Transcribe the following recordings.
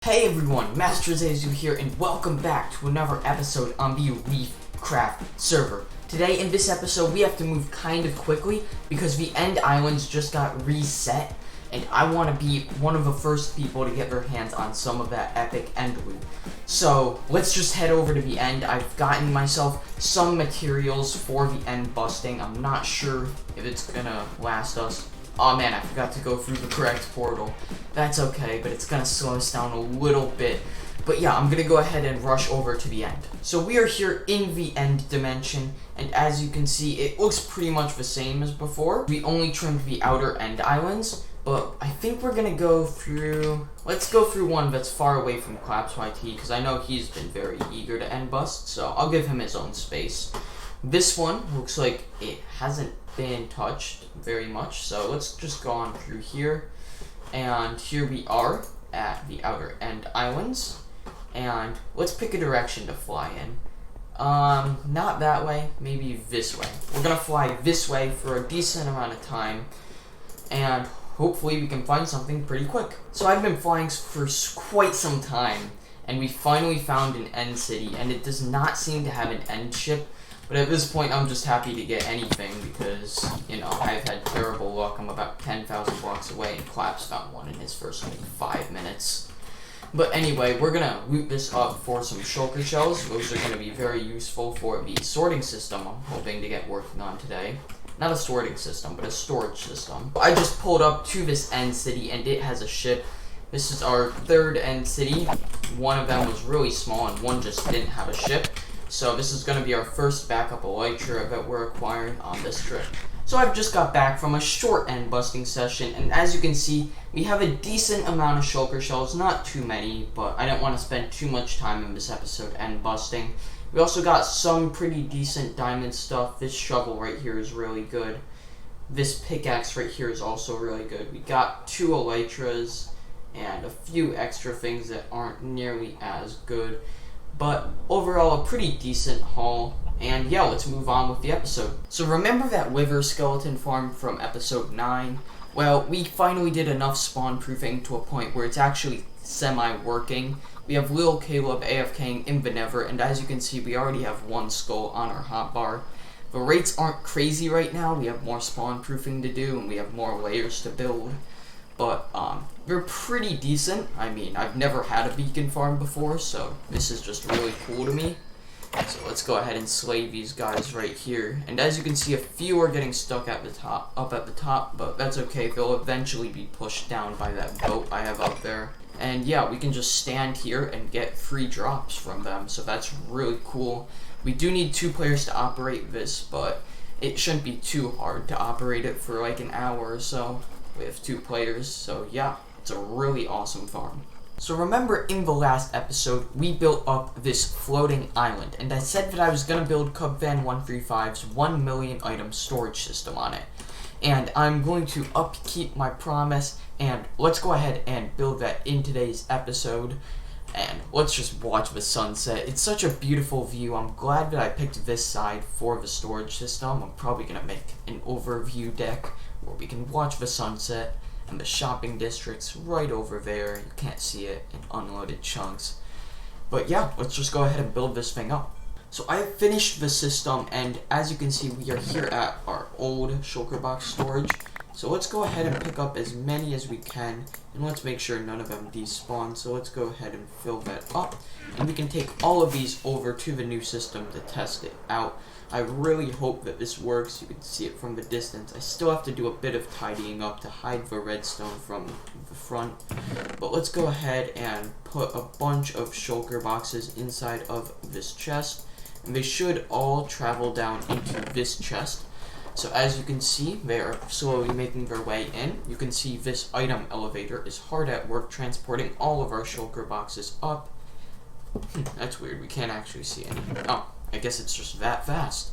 Hey everyone, MasterZaiahzoo here, and welcome back to another episode on the LeaF Craft server. Today, in this episode, we have to move kind of quickly because the end islands just got reset, and I want to be one of the first people to get their hands on some of that epic end loot. So, let's just head over to the end. I've gotten myself some materials for the end busting. I'm not sure if it's gonna last us. Oh man, I forgot to go through the correct portal. That's okay, but it's gonna slow us down a little bit. But yeah, I'm gonna go ahead and rush over to the end. So we are here in the end dimension, and as you can see, it looks pretty much the same as before. We only trimmed the outer end islands, but I think we're gonna go through... Let's go through one that's far away from Claps YT, because I know he's been very eager to end bust, so I'll give him his own space. This one looks like it hasn't been touched very much, so let's just go on through here. And here we are at the outer end islands, and let's pick a direction to fly in. Not that way, maybe this way. We're gonna fly this way for a decent amount of time, and hopefully we can find something pretty quick. So I've been flying for quite some time, and we finally found an end city, and it does not seem to have an end ship. But at this point, I'm just happy to get anything because, you know, I've had terrible luck. I'm about 10,000 blocks away, and Claps found one in his first, 5 minutes. But anyway, we're going to loot this up for some shulker shells. Those are going to be very useful for the sorting system I'm hoping to get working on today. Not a sorting system, but a storage system. I just pulled up to this end city, and it has a ship. This is our third end city. One of them was really small, and one just didn't have a ship. So this is going to be our first backup elytra that we're acquiring on this trip. So I've just got back from a short end busting session, and as you can see, we have a decent amount of shulker shells, not too many, but I didn't want to spend too much time in this episode end busting. We also got some pretty decent diamond stuff. This shovel right here is really good. This pickaxe right here is also really good. We got 2 elytras and a few extra things that aren't nearly as good. But overall, a pretty decent haul. And yeah, let's move on with the episode. So remember that wither skeleton farm from episode 9? Well, we finally did enough spawn proofing to a point where it's actually semi-working. We have Lil Caleb AFKing in the Nether, and as you can see, we already have 1 skull on our hotbar. The rates aren't crazy right now. We have more spawn proofing to do, and we have more layers to build. But they're pretty decent. I mean, I've never had a beacon farm before, so this is just really cool to me. So let's go ahead and slay these guys right here. And as you can see, a few are getting stuck at the top, up at the top, but that's okay. They'll eventually be pushed down by that boat I have up there. And yeah, we can just stand here and get free drops from them, so that's really cool. We do need 2 players to operate this, but it shouldn't be too hard to operate it for like an hour or so. We have 2 players, so yeah, it's a really awesome farm. So remember in the last episode, we built up this floating island, and I said that I was going to build Cubvan135's 1 million item storage system on it. And I'm going to upkeep my promise, and let's go ahead and build that in today's episode. And let's just watch the sunset. It's such a beautiful view. I'm glad that I picked this side for the storage system. I'm probably going to make an overview deck where we can watch the sunset and the shopping district's right over there. You can't see it in unloaded chunks. But yeah, let's just go ahead and build this thing up. So I have finished the system, and as you can see, we are here at our old shulker box storage. So let's go ahead and pick up as many as we can, and let's make sure none of them despawn. So let's go ahead and fill that up, and we can take all of these over to the new system to test it out. I really hope that this works. You can see it from the distance. I still have to do a bit of tidying up to hide the redstone from the front. But let's go ahead and put a bunch of shulker boxes inside of this chest, and they should all travel down into this chest. So as you can see, they are slowly making their way in. You can see this item elevator is hard at work transporting all of our shulker boxes up. That's weird, we can't actually see any. Oh, I guess it's just that fast.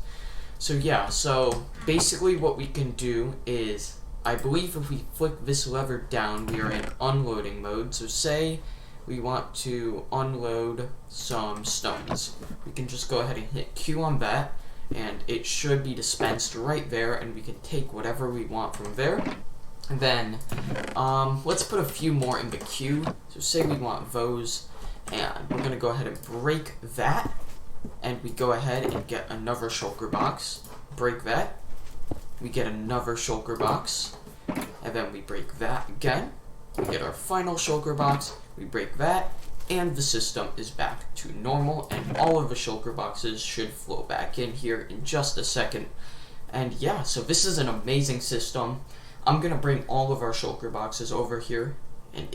So yeah, so basically what we can do is, I believe if we flick this lever down, we are in unloading mode. So say we want to unload some stones. We can just go ahead and hit Q on that, and it should be dispensed right there, and we can take whatever we want from there. And then, let's put a few more in the queue. So say we want those, and we're gonna go ahead and break that, and we go ahead and get another shulker box. Break that, we get another shulker box, and then we break that again. We get our final shulker box, we break that, and the system is back to normal, and all of the shulker boxes should flow back in here in just a second. And yeah, so this is an amazing system. I'm gonna bring all of our shulker boxes over here, and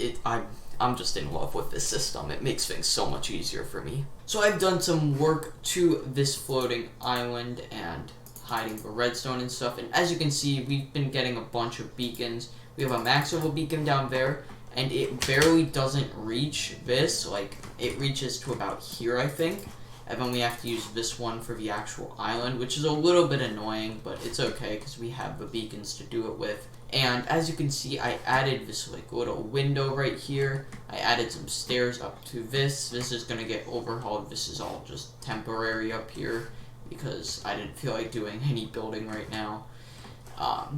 I'm just in love with this system. It makes things so much easier for me. So I've done some work to this floating island and hiding the redstone and stuff, and as you can see, we've been getting a bunch of beacons. We have a max level beacon down there, and it barely doesn't reach this. Like, it reaches to about here, I think. And then we have to use this one for the actual island, which is a little bit annoying, but it's okay because we have the beacons to do it with. And as you can see, I added this like little window right here. I added some stairs up to this. This is gonna get overhauled. This is all just temporary up here because I didn't feel like doing any building right now.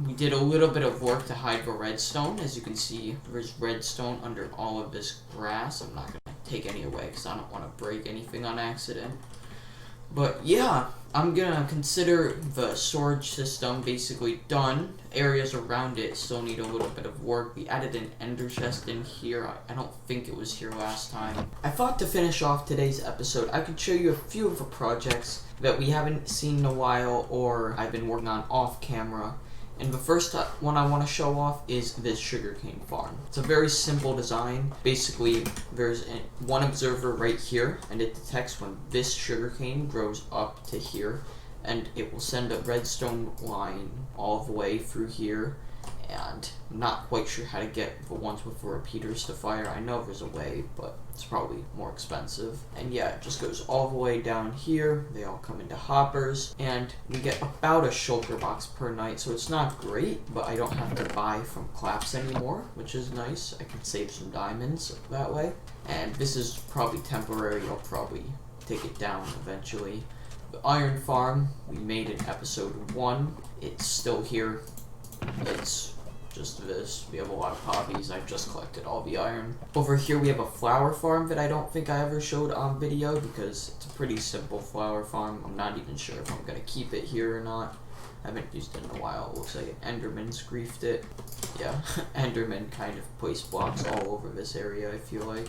We did a little bit of work to hide the redstone. As you can see, there's redstone under all of this grass. I'm not gonna take any away because I don't want to break anything on accident. But yeah, I'm gonna consider the storage system basically done. Areas around it still need a little bit of work. We added an ender chest in here. I don't think it was here last time. I thought to finish off today's episode, I could show you a few of the projects that we haven't seen in a while or I've been working on off camera. And the first one I want to show off is this sugarcane farm. It's a very simple design. Basically, there's one observer right here, and it detects when this sugarcane grows up to here, and it will send a redstone line all the way through here. And I'm not quite sure how to get the ones with the repeaters to fire. I know there's a way, but it's probably more expensive. And yeah, it just goes all the way down here. They all come into hoppers, and we get about a shulker box per night, so it's not great, but I don't have to buy from Claps anymore, which is nice. I can save some diamonds that way. And this is probably temporary. I'll probably take it down eventually. The iron farm, we made in episode 1. It's still here. It's just this. We have a lot of poppies. I've just collected all the iron. Over here we have a flower farm that I don't think I ever showed on video because it's a pretty simple flower farm. I'm not even sure if I'm going to keep it here or not. I haven't used it in a while. It looks like Enderman's griefed it. Yeah, Enderman kind of placed blocks all over this area, I feel like.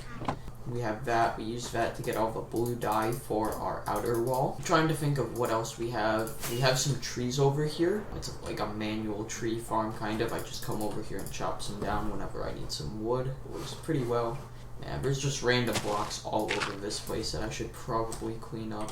We have that. We use that to get all the blue dye for our outer wall. I'm trying to think of what else we have. We have some trees over here. It's like a manual tree farm, kind of. I just come over here and chop some down whenever I need some wood. It works pretty well. Yeah, there's just random blocks all over this place that I should probably clean up.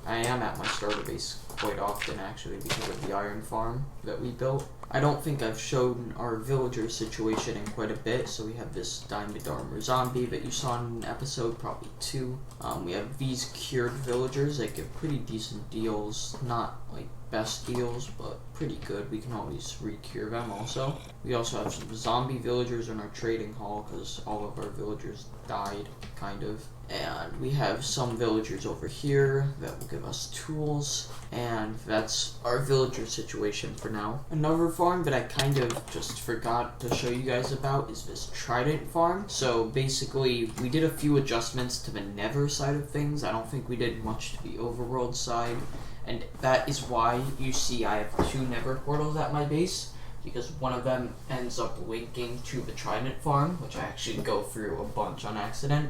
I am at my starter base quite often, actually, because of the iron farm that we built. I don't think I've shown our villager situation in quite a bit, so we have this diamond armor zombie that you saw in episode probably 2. We have these cured villagers that give pretty decent deals, not like best deals, but pretty good. We can always re-cure them also. We also have some zombie villagers in our trading hall because all of our villagers died, kind of. And we have some villagers over here that will give us tools, and that's our villager situation for now. Another farm that I kind of just forgot to show you guys about is this trident farm. So basically, we did a few adjustments to the nether side of things. I don't think we did much to the overworld side, and that is why you see I have 2 nether portals at my base, because one of them ends up linking to the trident farm, which I actually go through a bunch on accident.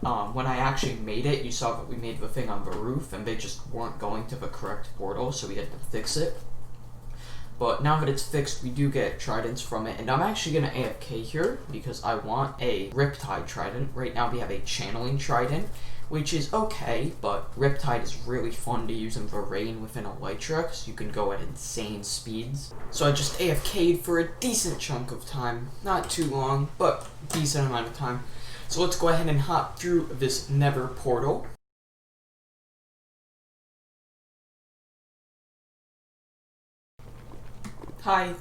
When I actually made it, you saw that we made the thing on the roof, and they just weren't going to the correct portal, so we had to fix it. But now that it's fixed, we do get tridents from it, and I'm actually going to AFK here, because I want a Riptide trident. Right now we have a channeling trident, which is okay, but Riptide is really fun to use in the rain within Elytra, because you can go at insane speeds. So I just AFK'd for a decent chunk of time. Not too long, but decent amount of time. So let's go ahead and hop through this nether portal. Hi.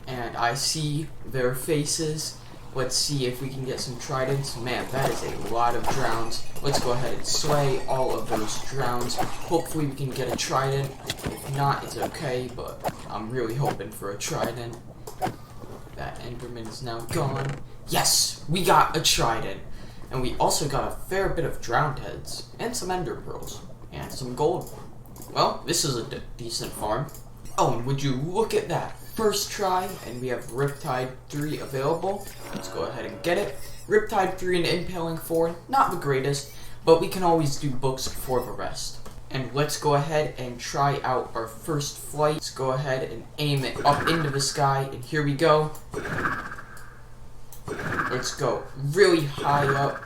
And I see their faces. Let's see if we can get some tridents. Man, that is a lot of drowns. Let's go ahead and slay all of those drowns. Hopefully we can get a trident. If not, it's okay, but I'm really hoping for a trident. That Enderman is now gone. Yes, we got a trident. And we also got a fair bit of drowned heads, and some ender pearls, and some gold. Well, this is a decent farm. Oh, and would you look at that. First try, and we have Riptide 3 available. Let's go ahead and get it. Riptide 3 and Impaling 4, not the greatest, but we can always do books for the rest. And let's go ahead and try out our first flight. Let's go ahead and aim it up into the sky, and here we go. Let's go really high up,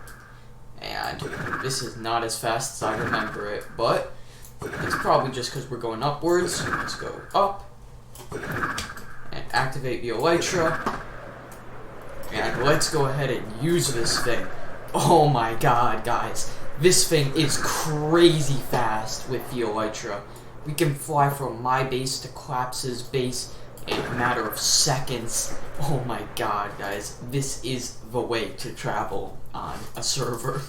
and this is not as fast as I remember it, but it's probably just because we're going upwards. Let's go up, and activate the elytra, and let's go ahead and use this thing. Oh my god, guys, this thing is crazy fast with the elytra. We can fly from my base to Collapse's base in a matter of seconds. Oh my god, guys, this is the way to travel on a server.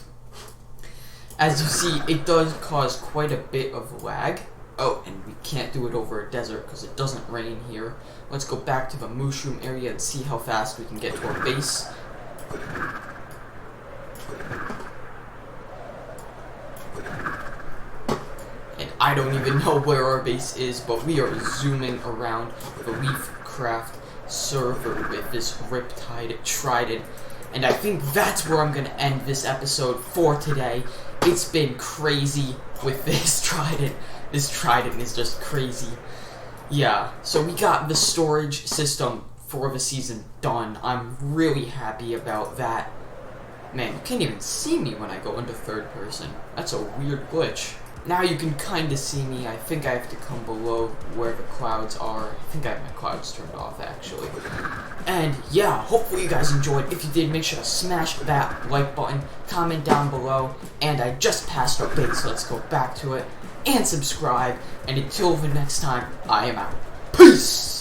As you see, it does cause quite a bit of lag. Oh, and we can't do it over a desert because it doesn't rain here. Let's go back to the mushroom area and see how fast we can get to our base. And I don't even know where our base is, but we are zooming around the LeaFcraft server with this Riptide Trident. And I think that's where I'm going to end this episode for today. It's been crazy with this Trident. This Trident is just crazy. Yeah, so we got the storage system for the season done. I'm really happy about that. Man, you can't even see me when I go into third person. That's a weird glitch. Now you can kind of see me. I think I have to come below where the clouds are. I think I have my clouds turned off, actually. And yeah, hopefully you guys enjoyed. If you did, make sure to smash that like button, comment down below, and I just passed our base, so let's go back to it, and subscribe. And until the next time, I am out. Peace!